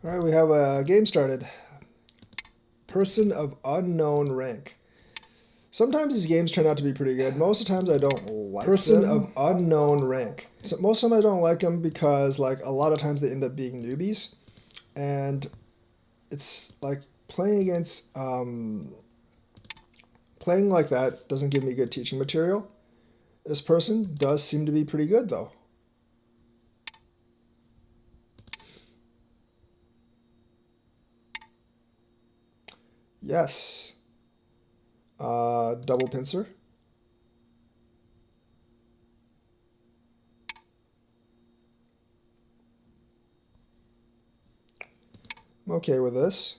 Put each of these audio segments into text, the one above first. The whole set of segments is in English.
All right, we have a game started. Person of unknown rank. Sometimes these games turn out to be pretty good. Most of the times I don't like Person them. Of unknown rank. So most of the time I don't like them because like a lot of times they end up being newbies. And it's like playing against playing like that doesn't give me good teaching material. This person does seem to be pretty good though. Yes. Double pincer. I'm okay with this.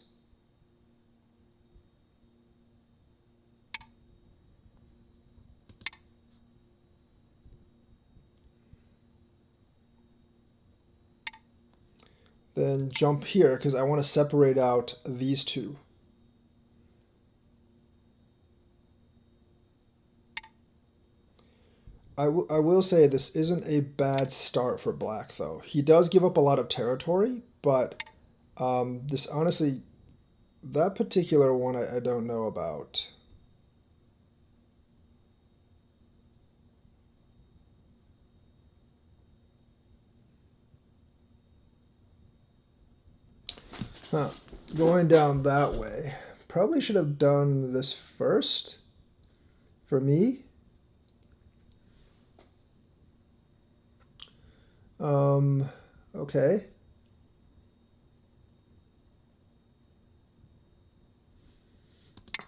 Then jump here because I want to separate out these two. I will say this isn't a bad start for Black, though. He does give up a lot of territory, but this honestly, that particular one I don't know about. Huh. Going down that way. Probably should have done this first for me. Okay.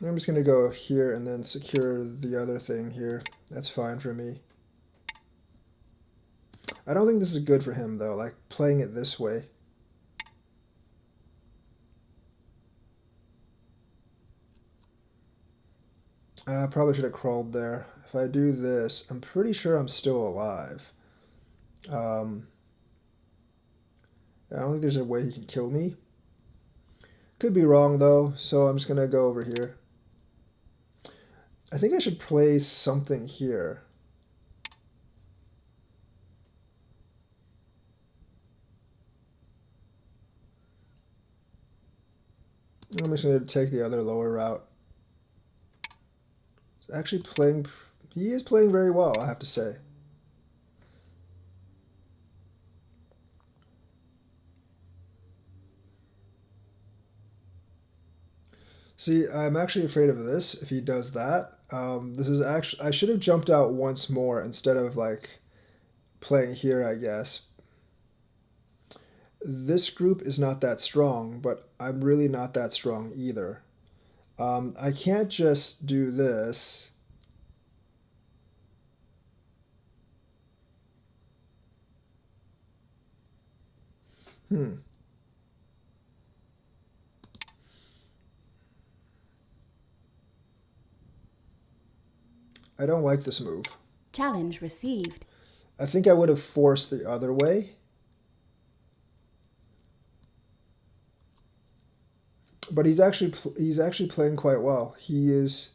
I'm just going to go here and then secure the other thing here. That's fine for me. I don't think this is good for him, though, like playing it this way. I probably should have crawled there. If I do this, I'm pretty sure I'm still alive. I don't think there's a way he can kill me. Could be wrong, though, so I'm just going to go over here. I think I should place something here. I'm just going to take the other lower route. He's actually playing... He is playing very well, I have to say. See, I'm actually afraid of this if he does that. This is actually... I should have jumped out once more instead of, like, playing here, I guess. This group is not that strong, but I'm really not that strong either. I can't just do this. I don't like this move. Challenge received. I think I would have forced the other way. But he's actually playing quite well. He is,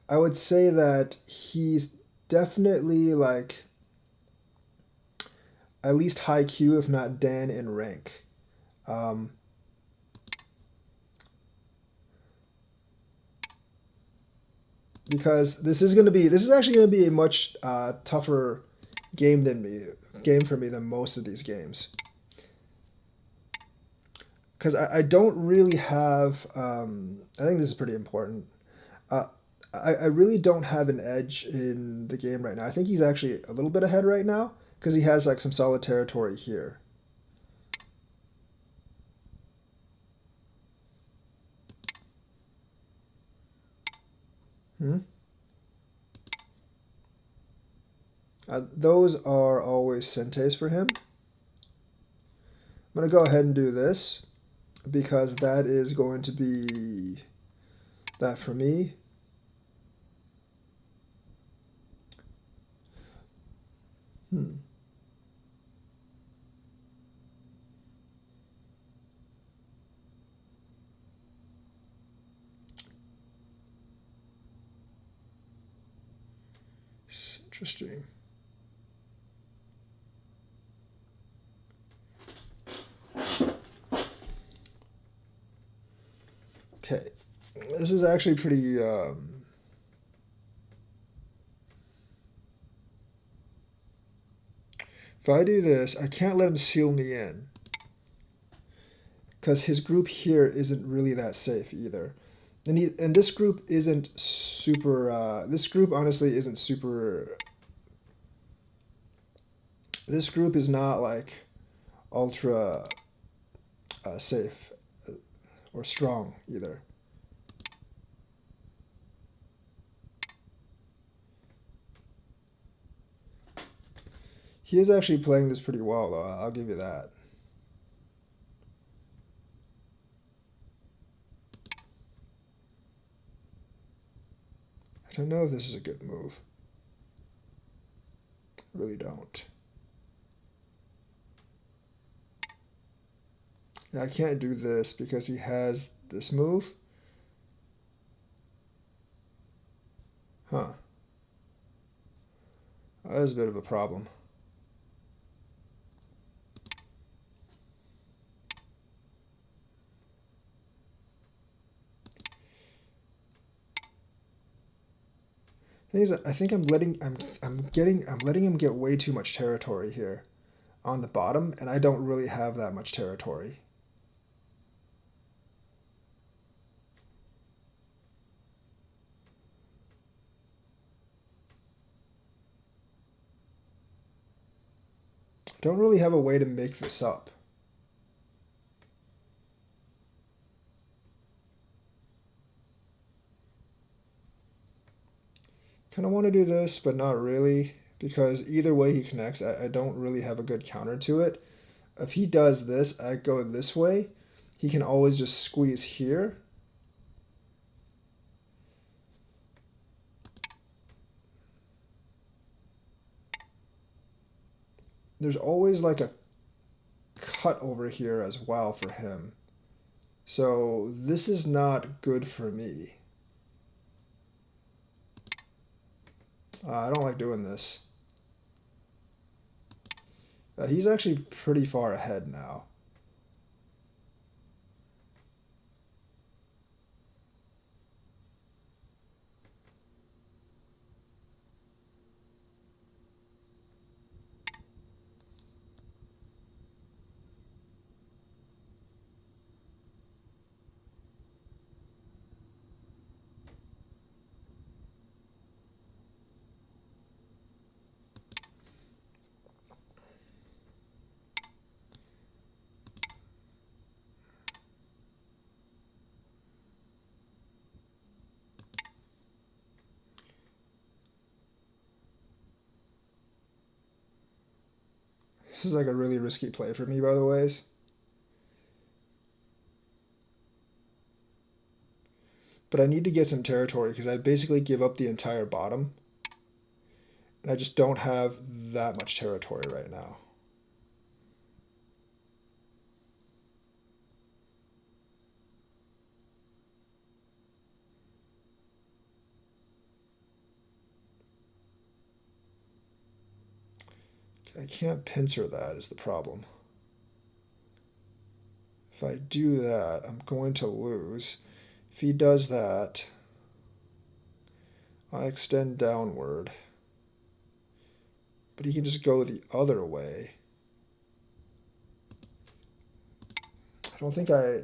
I would say that he's definitely like at least high Q, if not Dan in rank. Because this is actually gonna be a much tougher game for me than most of these games. Because I don't really have. I think this is pretty important. I really don't have an edge in the game right now. I think he's actually a little bit ahead right now because he has like some solid territory here. Those are always Sentes for him. I'm going to go ahead and do this because that is going to be that for me. Interesting. This is actually pretty... if I do this, I can't let him seal me in. Because his group here isn't really that safe either. And this group isn't super... this group honestly isn't super... This group is not like ultra safe or strong either. He is actually playing this pretty well, though. I'll give you that. I don't know if this is a good move. I really don't. Yeah, I can't do this because he has this move. Huh. That is a bit of a problem. Thing is, I think I'm letting him get way too much territory here on the bottom, and I don't really have that much territory. I don't really have a way to make this up. Kind of want to do this, but not really, because either way he connects, I don't really have a good counter to it. If he does this, I go this way, he can always just squeeze here. There's always like a cut over here as well for him. So this is not good for me. I don't like doing this. He's actually pretty far ahead now. This is like a really risky play for me, by the ways. But I need to get some territory because I basically give up the entire bottom. And I just don't have that much territory right now. I can't pincer that is the problem. If I do that, I'm going to lose. If he does that, I extend downward. But he can just go the other way. I don't think I...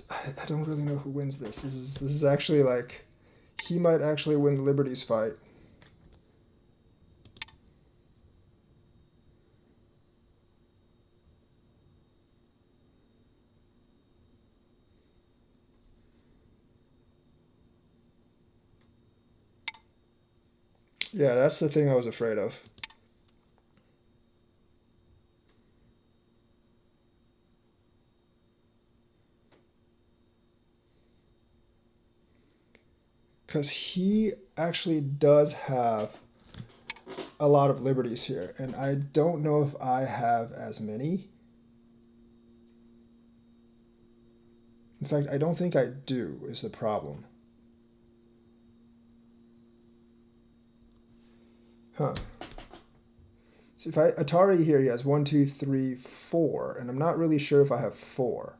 I don't really know who wins this. This is actually like... He might actually win the Liberties fight. Yeah, that's the thing I was afraid of. because he actually does have a lot of liberties here, and I don't know if I have as many. In fact, I don't think I do, is the problem. Huh. So if I Atari here, he has 1, 2, 3, 4, and I'm not really sure if I have 4.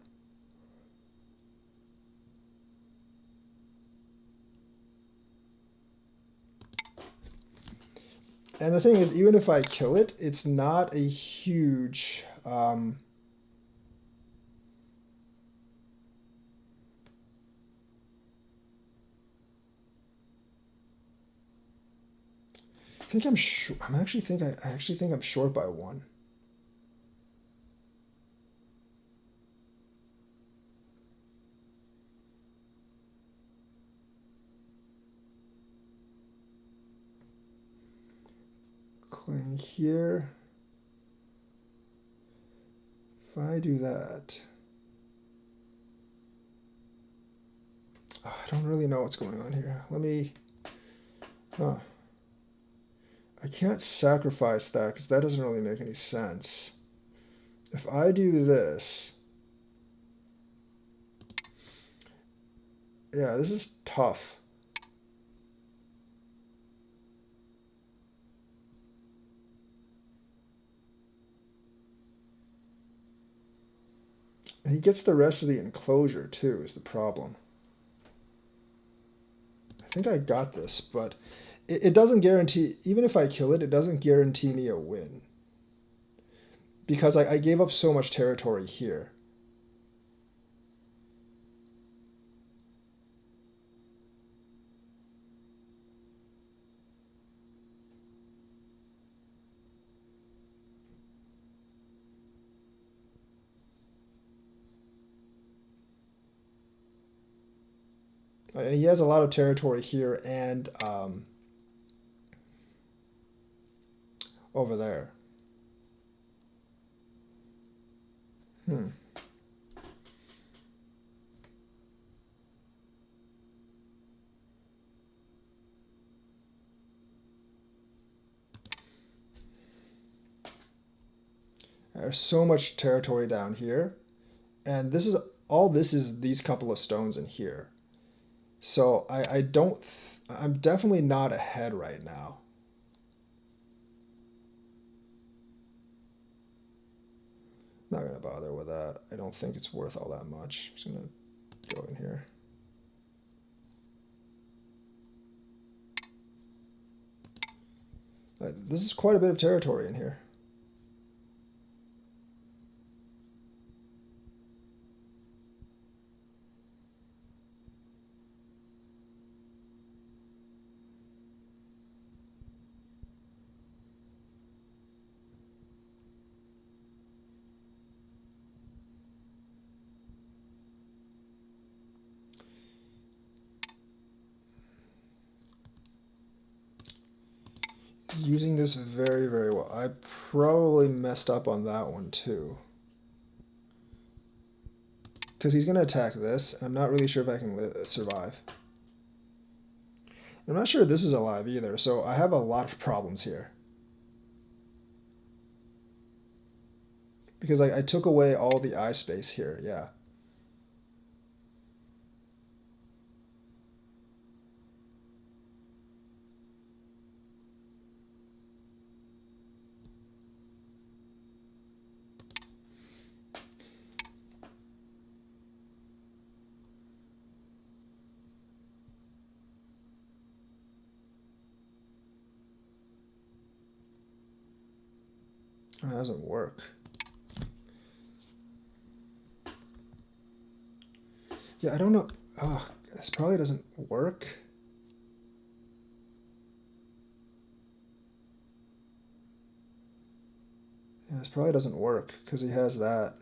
And the thing is, even if I kill it, it's not a huge... I think I'm short. I actually think I'm short by 1. Cling here. If I do that, I don't really know what's going on here. Let me. Huh. I can't sacrifice that because that doesn't really make any sense. If I do this, yeah, this is tough. And he gets the rest of the enclosure too, is the problem. I think I got this, but it doesn't guarantee, even if I kill it, it doesn't guarantee me a win. Because I gave up so much territory here. And he has a lot of territory here and over there. There's so much territory down here. And this is all this is these couple of stones in here. So I'm definitely not ahead right now. I'm not going to bother with that. I don't think it's worth all that much. I'm just going to go in here. This is quite a bit of territory in here. Using this very, very well. I probably messed up on that one too. Because he's going to attack this, and I'm not really sure if I can survive. I'm not sure this is alive either, so I have a lot of problems here. Because I took away all the eye space here, yeah. That doesn't work. Yeah, I don't know. Oh, this probably doesn't work. Yeah, this probably doesn't work because he has that.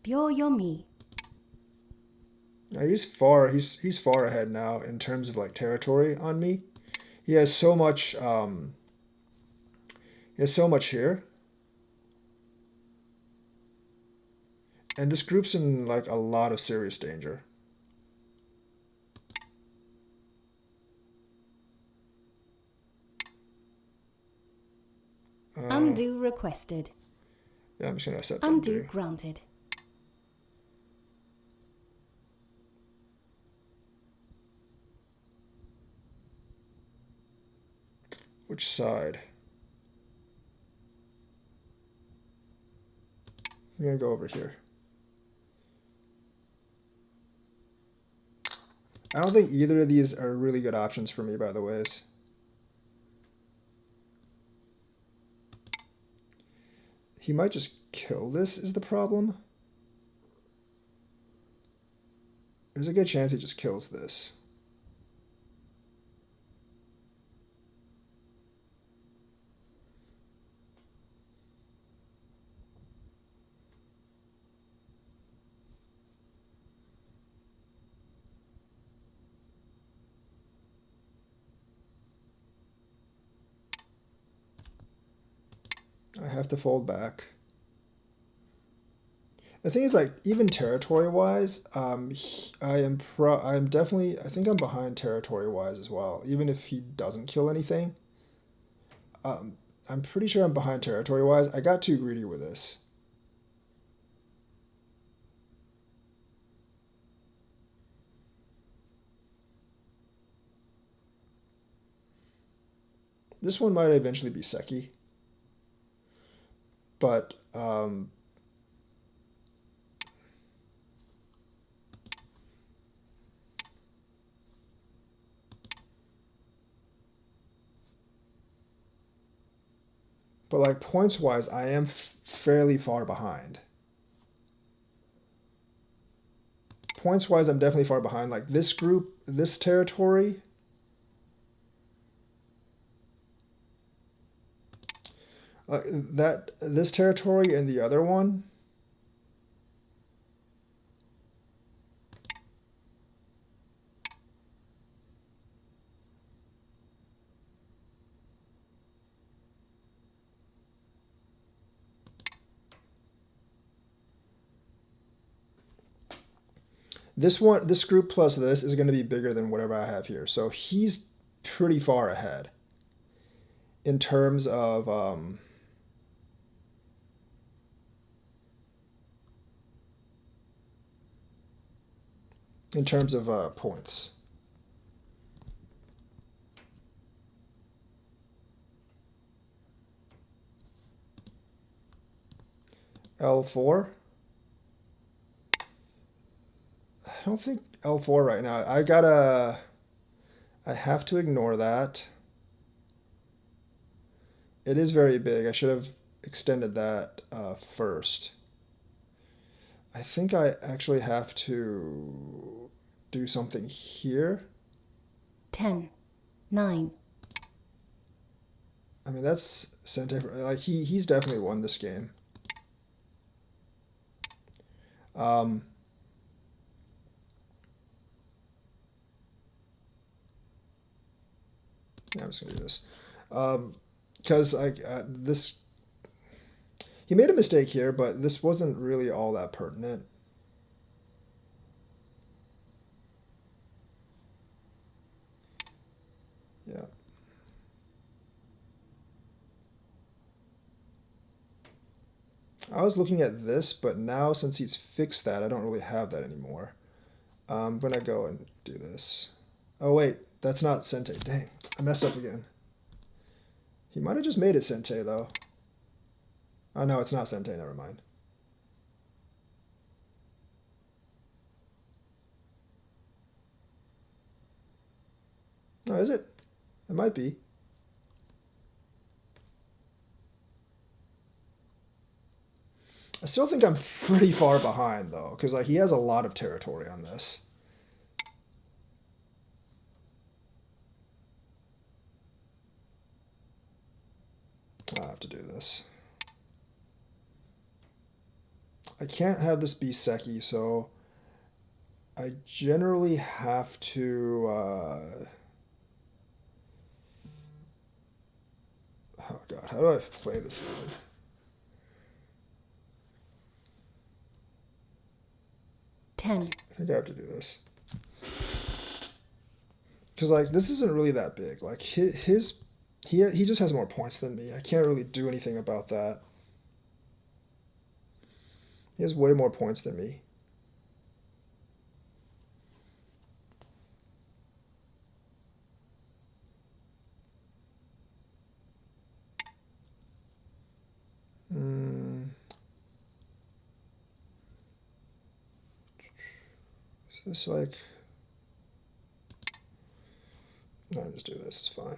Yoyomi. Now he's far ahead now in terms of like territory on me. He has so much here. And this group's in like a lot of serious danger. Undo requested. Yeah, I'm just gonna accept Undo undo. granted. Which side? I'm gonna go over here. I don't think either of these are really good options for me, by the ways. He might just kill this is the problem. There's a good chance he just kills this. I have to fold back. The thing is, like, even territory-wise, I'm definitely, I think I'm behind territory-wise as well. Even if he doesn't kill anything, I'm pretty sure I'm behind territory-wise. I got too greedy with this. This one might eventually be Seki, but like points wise, I am fairly far behind. Points wise, I'm definitely far behind. Like this group, this territory. This territory and the other one. This group plus this is going to be bigger than whatever I have here. So he's pretty far ahead in terms of points. L4. I don't think L4 right now. I have to ignore that. It is very big. I should have extended that first. I think I actually have to do something here. 10, 9. I mean, that's Sente. Like he's definitely won this game. Yeah, I'm just gonna do this. Because this, he made a mistake here, but this wasn't really all that pertinent. Yeah. I was looking at this, but now since he's fixed that, I don't really have that anymore. I'm gonna go and do this. Oh wait, that's not Sente. Dang, I messed up again. He might have just made it Sente though. Oh no, it's not Sente, never mind. Oh, is it? It might be. I still think I'm pretty far behind though, because like he has a lot of territory on this. I have to do this. I can't have this be Seki, so I generally have to. Oh god, how do I play this line? Ten. I think I have to do this. Because, like, this isn't really that big. Like, he just has more points than me. I can't really do anything about that. He has way more points than me. Is this like... No, just do this. It's fine.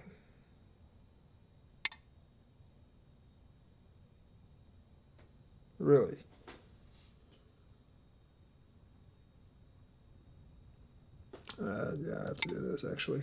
Really? Yeah, I have to do this, actually.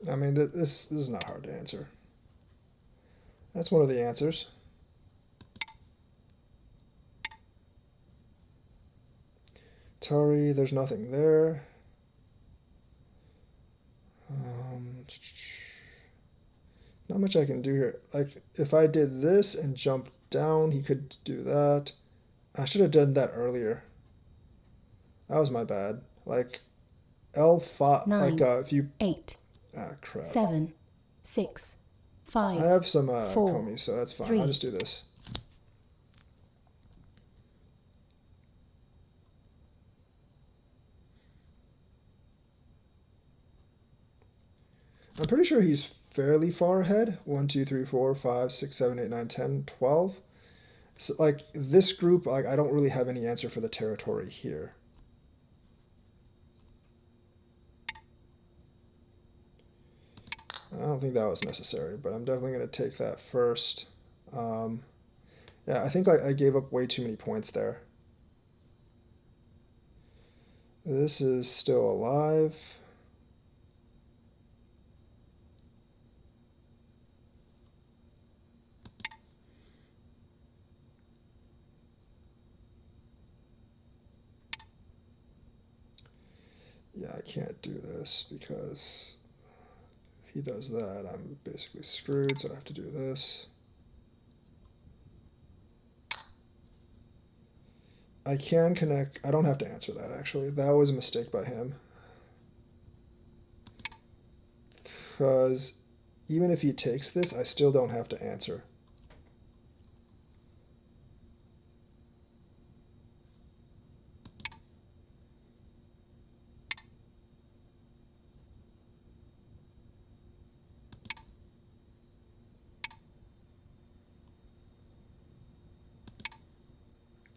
I mean, this is not hard to answer. That's one of the answers. Tari, there's nothing there. Not much I can do here. Like, if I did this and jumped down, he could do that. I should have done that earlier. That was my bad. Like, L5, Nine. like, if you... 8. Crap. 7. 6. 5. I have some 4, Komi, so that's fine. 3. I'll just do this. I'm pretty sure he's fairly far ahead. 1, 2, 3, 4, 5, 6, 7, 8, 9, 10, 12. So, like, this group, like, I don't really have any answer for the territory here. I don't think that was necessary, but I'm definitely going to take that first. Yeah, I think I gave up way too many points there. This is still alive. Yeah, I can't do this because if he does that, I'm basically screwed, so I have to do this. I can connect. I don't have to answer that, actually. That was a mistake by him. Because even if he takes this, I still don't have to answer.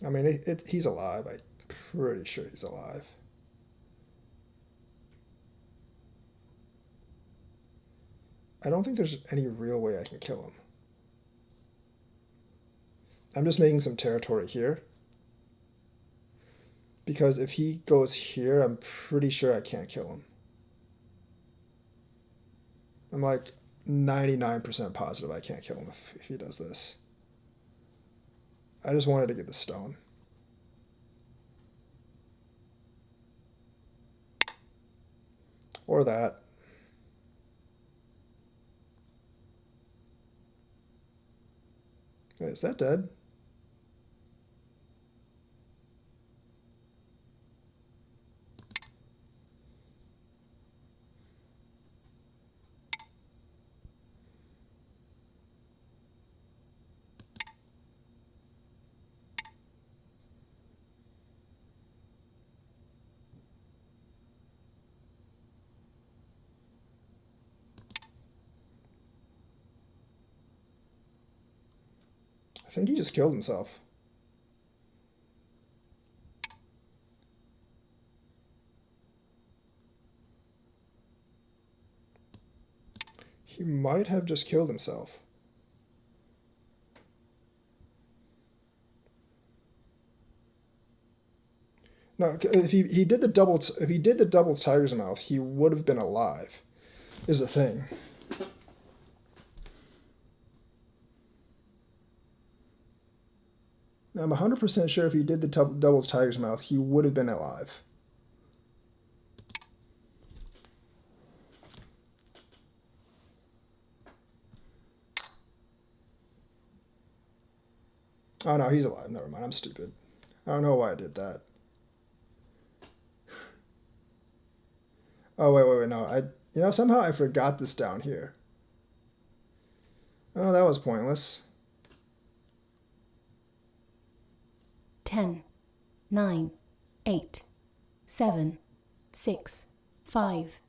I mean, he's alive. I'm pretty sure he's alive. I don't think there's any real way I can kill him. I'm just making some territory here. Because if he goes here, I'm pretty sure I can't kill him. I'm like 99% positive I can't kill him if he does this. I just wanted to get the stone. Or that. Wait, is that dead? I think he just killed himself. He might have just killed himself. No, if he did the double tiger's mouth, he would have been alive. Is the thing. I'm 100% sure if he did the double tiger's mouth, he would have been alive. Oh no, he's alive. Never mind, I'm stupid. I don't know why I did that. Oh wait, no, somehow I forgot this down here. Oh, that was pointless. 10, 9, 8, 7, 6, 5,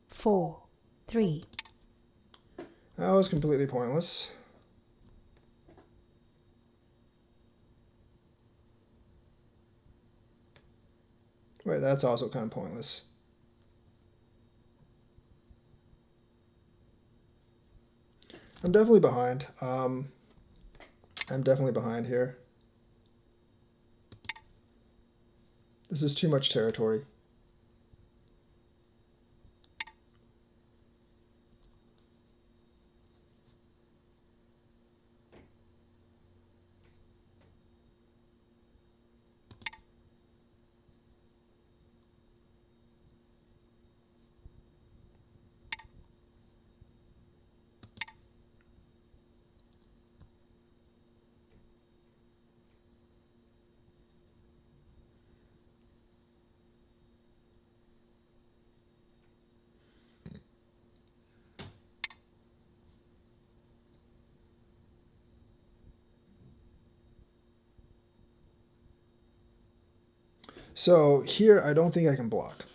4, 3. That was completely pointless. Wait, that's also kind of pointless. I'm definitely behind. I'm definitely behind here. This is too much territory. So here, I don't think I can block.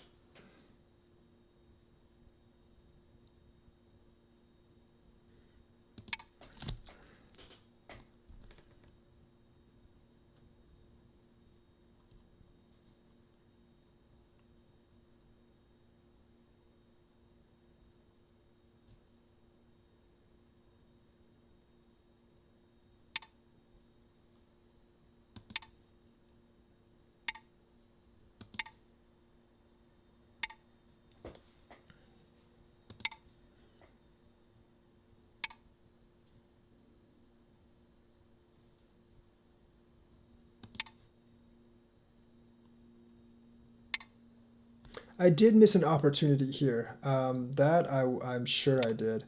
I did miss an opportunity here. I'm sure I did.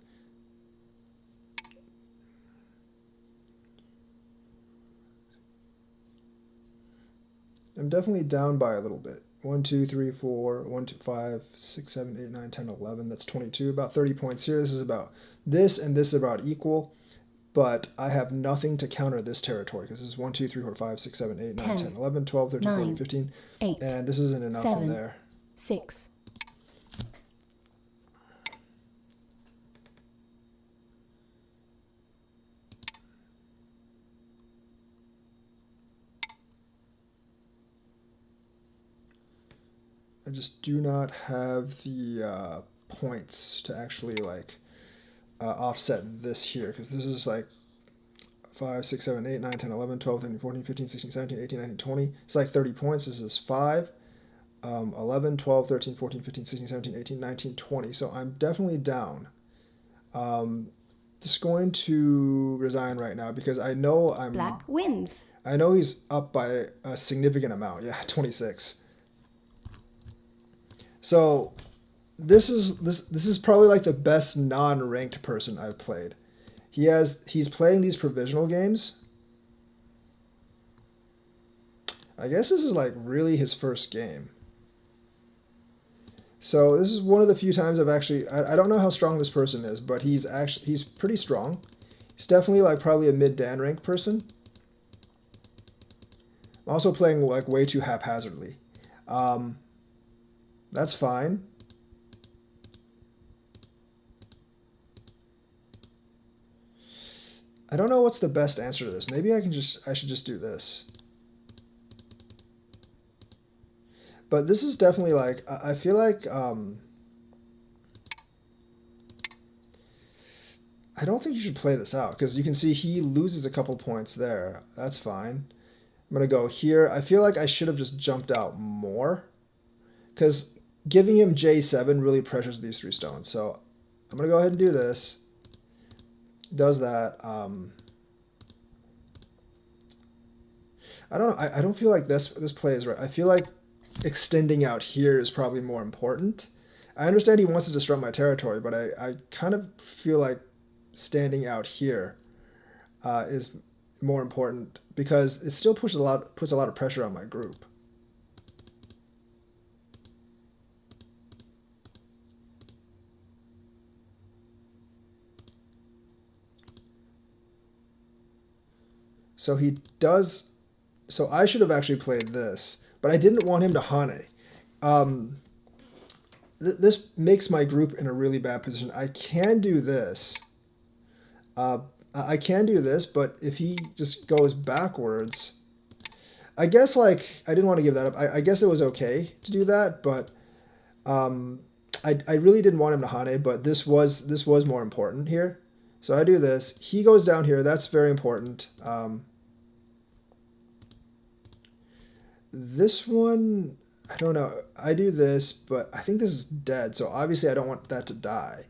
I'm definitely down by a little bit. 1, 2, 3, 4, 1, 2, 5, 6, 7, 8, 9, 10, 11. That's 22. About 30 points here. This and this is about equal. But I have nothing to counter this territory because this is 1, 2, 3, 4, 5, 6, 7, 8, 9, 10, 11, 12, 13, 14, 9, 15. 8, And this isn't enough 7, from there. 6. I just do not have the points to actually offset this here because this is like 5, 6, 7, 8, 9, 10, 11, 12, 13, 14, 15, 16, 17, 18, 19, 20. It's like 30 points. This is 5, 11, 12, 13, 14, 15, 16, 17, 18, 19, 20. So I'm definitely down. Just going to resign right now because I know Black wins. I know he's up by a significant amount. Yeah, 26. So this is probably like the best non-ranked person I've played. He's playing these provisional games. I guess this is like really his first game. So this is one of the few times I don't know how strong this person is, but he's pretty strong. He's definitely like probably a mid-dan rank person. I'm also playing like way too haphazardly. That's fine. I don't know what's the best answer to this. Maybe I should just do this. But this is definitely like, I feel like, I don't think you should play this out because you can see he loses a couple points there. That's fine. I'm going to go here. I feel like I should have just jumped out more because giving him J7 really pressures these 3 stones. So I'm going to go ahead and do this. Does that. I don't know. I don't feel like this play is right. I feel like extending out here is probably more important. I understand he wants to disrupt my territory, but I kind of feel like standing out here is more important because it still puts a lot of pressure on my group. So he does. So I should have actually played this, but I didn't want him to Hane. This makes my group in a really bad position. I can do this. I can do this, but if he just goes backwards, I guess like I didn't want to give that up. I guess it was okay to do that, but I really didn't want him to Hane, but this was more important here. So I do this. He goes down here. That's very important. This one, I don't know. I do this, but I think this is dead. So obviously I don't want that to die.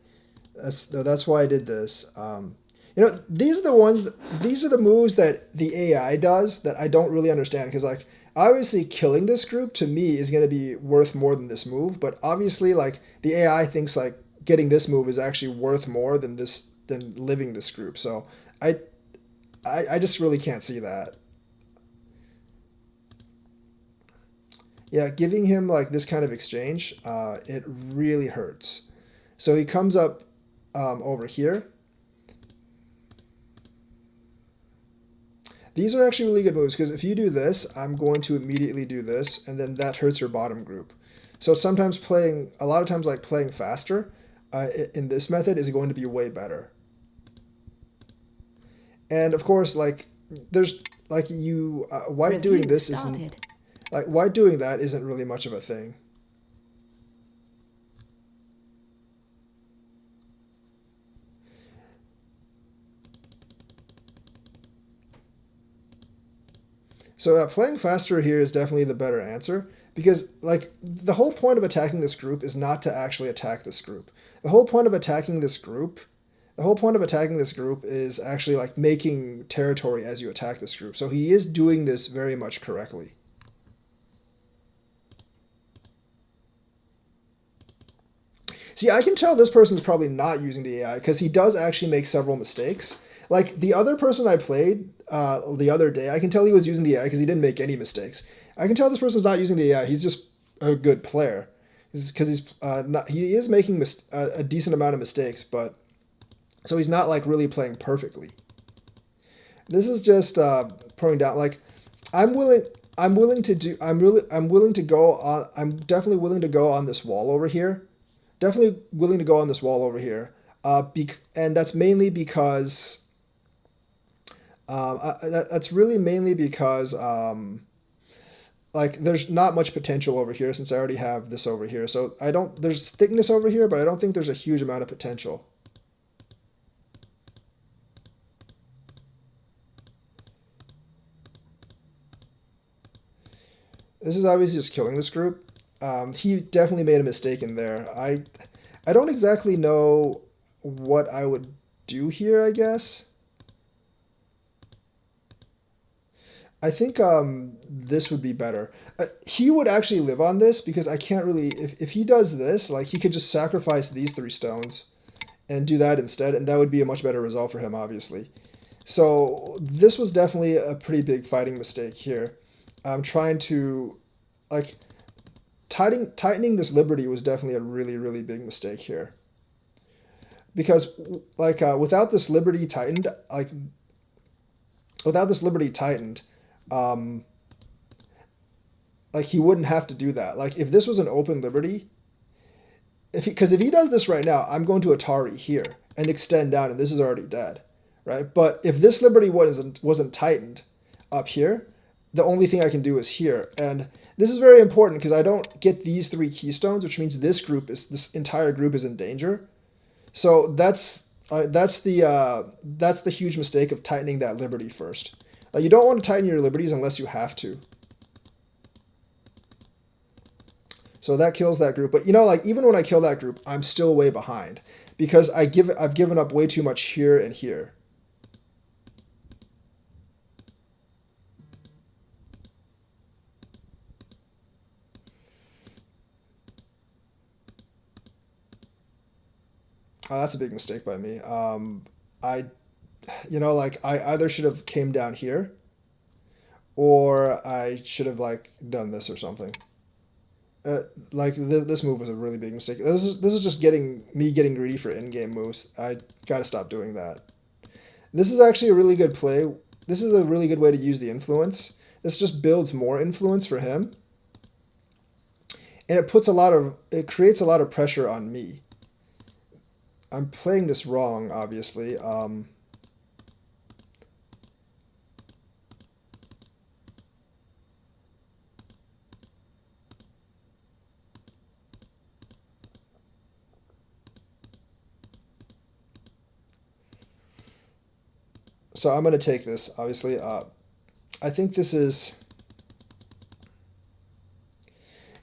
That's why I did this. You know, these are the moves that the AI does that I don't really understand. Because like, obviously killing this group to me is going to be worth more than this move. But obviously like the AI thinks like getting this move is actually worth more than living this group. So I just really can't see that. Yeah, giving him like this kind of exchange, it really hurts. So he comes up over here. These are actually really good moves because if you do this, I'm going to immediately do this, and then that hurts your bottom group. So sometimes a lot of times like playing faster in this method is going to be way better. And of course, like there's like White doing this isn't. Like, White doing that isn't really much of a thing. So playing faster here is definitely the better answer because, like, the whole point of attacking this group is not to actually attack this group. The whole point of attacking this group is actually, like, making territory as you attack this group. So he is doing this very much correctly. See, I can tell this person's probably not using the AI because he does actually make several mistakes. Like the other person I played the other day, I can tell he was using the AI because he didn't make any mistakes. I can tell this person's not using the AI. He's just a good player. Because he is making a decent amount of mistakes, but so he's not like really playing perfectly. This is just pulling down. Like I'm definitely willing to go on this wall over here. Definitely willing to go on this wall over here. And that's mainly because that's really mainly because like there's not much potential over here since I already have this over here. So there's thickness over here, but I don't think there's a huge amount of potential. This is obviously just killing this group. He definitely made a mistake in there. I don't exactly know what I would do here, I guess. I think this would be better. He would actually live on this because I can't really... If he does this, like he could just sacrifice these 3 stones and do that instead, and that would be a much better result for him, obviously. So this was definitely a pretty big fighting mistake here. I'm trying to... like... Tightening this liberty was definitely a really, really big mistake here. Because, like, without this liberty tightened, like, he wouldn't have to do that. Like, if this was an open liberty, because if he does this right now, I'm going to Atari here and extend down, and this is already dead, right? But if this liberty wasn't tightened up here, the only thing I can do is here. And this is very important because I don't get these 3 keystones, which means this entire group is in danger. So that's That's the huge mistake of tightening that liberty first. You don't want to tighten your liberties unless you have to. So that kills that group. But like even when I kill that group, I'm still way behind because I've given up way too much here and here. Oh, that's a big mistake by me. Like I either should have came down here, or I should have like done this or something. This move was a really big mistake. This is just me getting greedy for in-game moves. I gotta stop doing that. This is actually a really good play. This is a really good way to use the influence. This just builds more influence for him, and it creates a lot of pressure on me. I'm playing this wrong, obviously. So I'm going to take this, obviously. I think this is...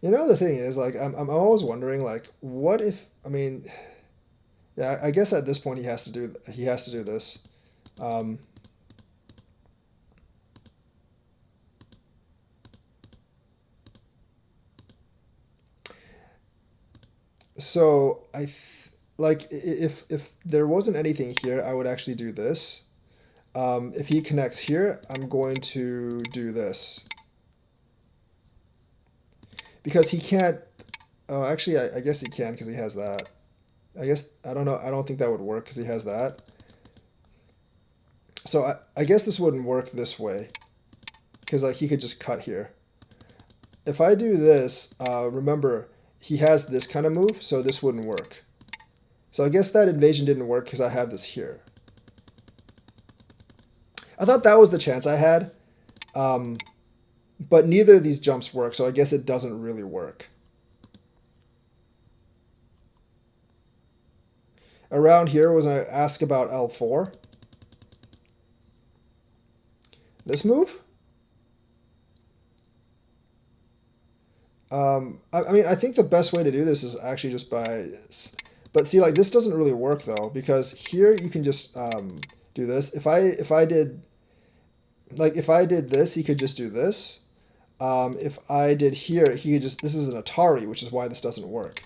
the thing is, like, I'm always wondering, like, what if... I mean, yeah, I guess at this point he has to do this. So if there wasn't anything here, I would actually do this. If he connects here, I'm going to do this. Because he can't... Oh, actually, I guess he can because he has that. I don't know. I don't think that would work because he has that. So I guess this wouldn't work this way. Because like he could just cut here. If I do this, remember, he has this kind of move, so this wouldn't work. So I guess that invasion didn't work because I have this here. I thought that was the chance I had. But neither of these jumps work, so I guess it doesn't really work. Around here was I asked about L4. This move? I mean, I think the best way to do this is actually just by... But see, like, this doesn't really work, though, because here you can just do this. If I did this, he could just do this. If I did here, he could just... This is an Atari, which is why this doesn't work.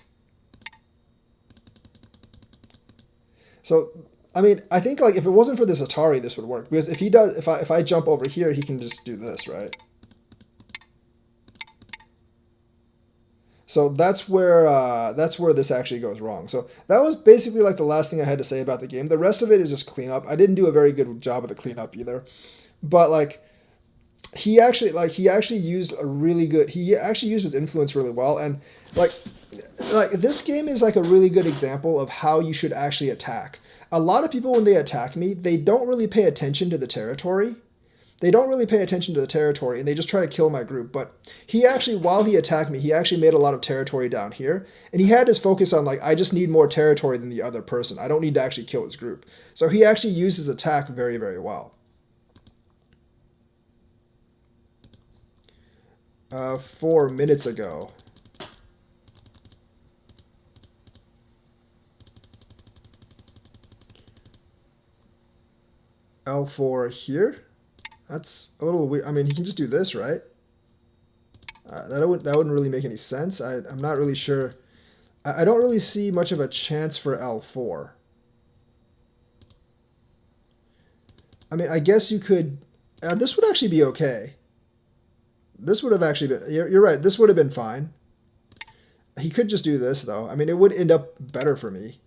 So, I mean, I think like if it wasn't for this Atari, this would work. Because if I jump over here, he can just do this, right? So that's where this actually goes wrong. So that was basically like the last thing I had to say about the game. The rest of it is just cleanup. I didn't do a very good job of the cleanup either. But like he actually used his influence really well, and like this game is like a really good example of how you should actually attack. A lot of people, when they attack me, they don't really pay attention to the territory. They don't really pay attention to the territory, and they just try to kill my group. But he actually, while he attacked me, he actually made a lot of territory down here, and he had his focus on like, I just need more territory than the other person. I don't need to actually kill his group. So he actually used his attack very, very well. 4 minutes ago. L4 here. That's a little weird. I mean, he can just do this, right? That wouldn't really make any sense. I'm not really sure. I don't really see much of a chance for L4. I mean, I guess you could... this would actually be okay. This would have actually been... You're right. This would have been fine. He could just do this, though. I mean, it would end up better for me.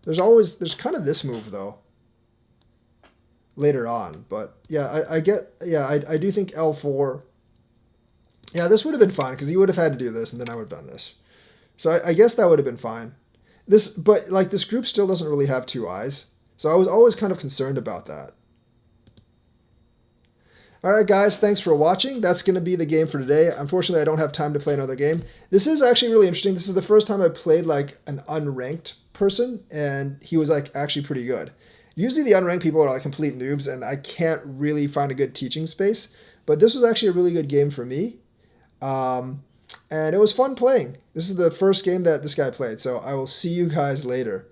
There's kind of this move, though. Later on. But, yeah, I do think L4... Yeah, this would have been fine, because he would have had to do this, and then I would have done this. So I guess that would have been fine. But, like, this group still doesn't really have two eyes. So I was always kind of concerned about that. Alright guys, thanks for watching. That's going to be the game for today. Unfortunately, I don't have time to play another game. This is actually really interesting. This is the first time I played like an unranked person, and he was like actually pretty good. Usually the unranked people are like complete noobs, and I can't really find a good teaching space. But this was actually a really good game for me, and it was fun playing. This is the first game that this guy played, so I will see you guys later.